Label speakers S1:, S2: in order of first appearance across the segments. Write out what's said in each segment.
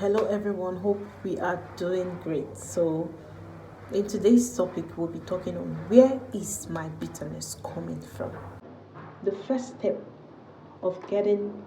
S1: Hello everyone, hope we are doing great. So in today's topic we'll be talking on where is my bitterness coming from. The first step of getting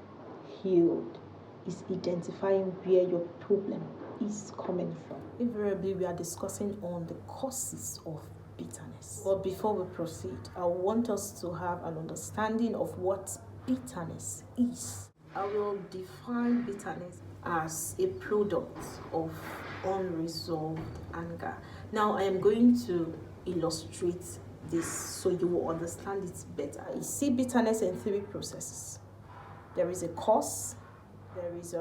S1: healed is identifying where your problem is coming from. Invariably we are discussing on the causes of bitterness. But before we proceed, I want us to have an understanding of what bitterness is. I will define bitterness as a product of unresolved anger. Now I am going to illustrate this so you will understand it better. You see bitterness in three processes. There is a cause, there is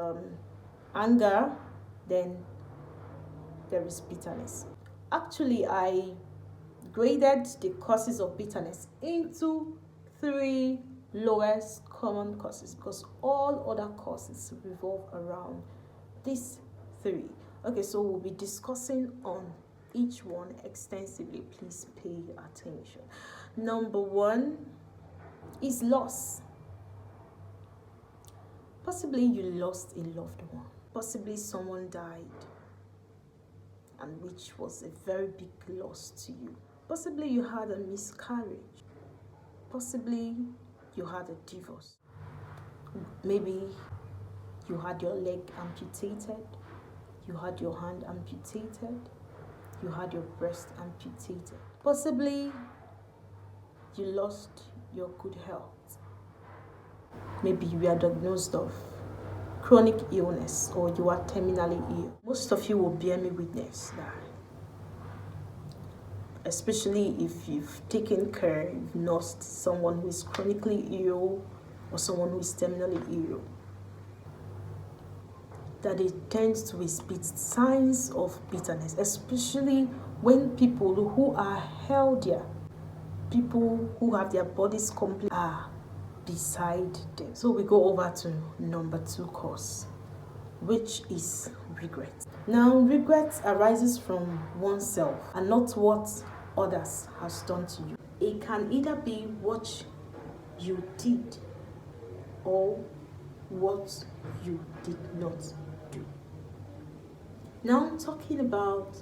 S1: anger, then there is bitterness. Actually, I graded the causes of bitterness into three lowest common causes because all other causes revolve around these three. Okay, so we'll be discussing on each one extensively. Please pay attention. Number one is loss. Possibly you lost a loved one. Possibly someone died, and which was a very big loss to you. Possibly you had a miscarriage. Possibly you had a divorce. Maybe you had your leg amputated. You had your hand amputated. You had your breast amputated. Possibly you lost your good health. Maybe you were diagnosed of chronic illness or you are terminally ill. Most of you will bear me witness that, especially if you've taken care, you've nursed someone who is chronically ill or someone who is terminally ill, that it tends to exhibit signs of bitterness, especially when people who are healthier, people who have their bodies complete, are beside them. So we go over to number two cause, which is regret. Now, regret arises from oneself and not what others has done to you. It can either be what you did or what you did not do. Now I'm talking about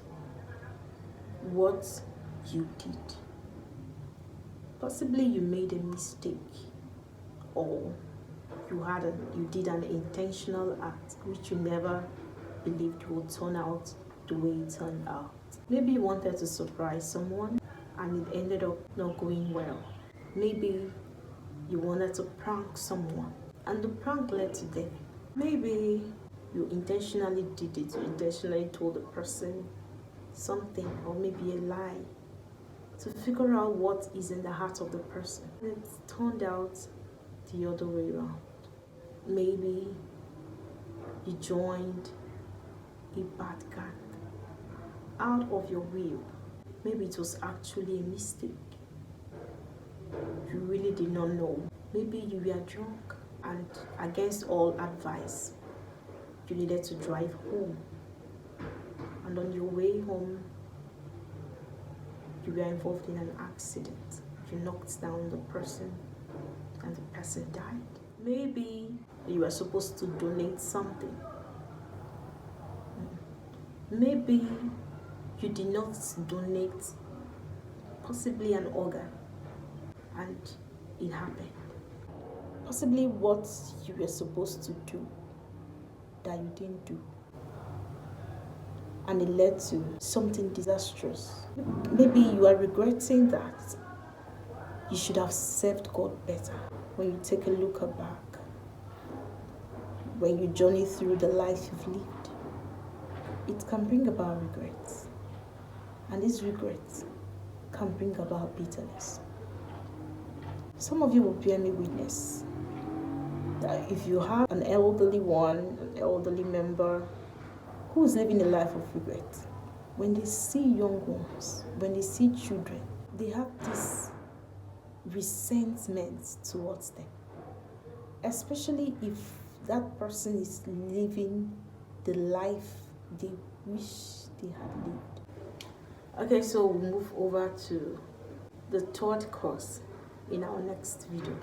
S1: what you did. Possibly you made a mistake, or you did an intentional act which you never believed would turn out the way it turned out. Maybe you wanted to surprise someone and it ended up not going well. Maybe you wanted to prank someone and the prank led to death. Maybe you intentionally did it, you intentionally told the person something, or maybe a lie, to figure out what is in the heart of the person. And it turned out the other way around. Maybe you joined a bad gang out of your will. Maybe it was actually a mistake. You really did not know. Maybe you were drunk and against all advice, you needed to drive home. And on your way home, you were involved in an accident. You knocked down the person and the person died. Maybe you were supposed to donate something. Maybe you did not donate possibly an organ and it happened. Possibly what you were supposed to do that you didn't do, and it led to something disastrous. Maybe you are regretting that you should have served God better. When you take a look back, when you journey through the life you've lived, it can bring about regrets. And these regrets can bring about bitterness. Some of you will bear me witness that if you have an elderly member who is living a life of regret, when they see young ones, when they see children, they have this resentment towards them, especially if that person is living the life they wish they had lived. Okay, so we'll move over to the third cause in our next video.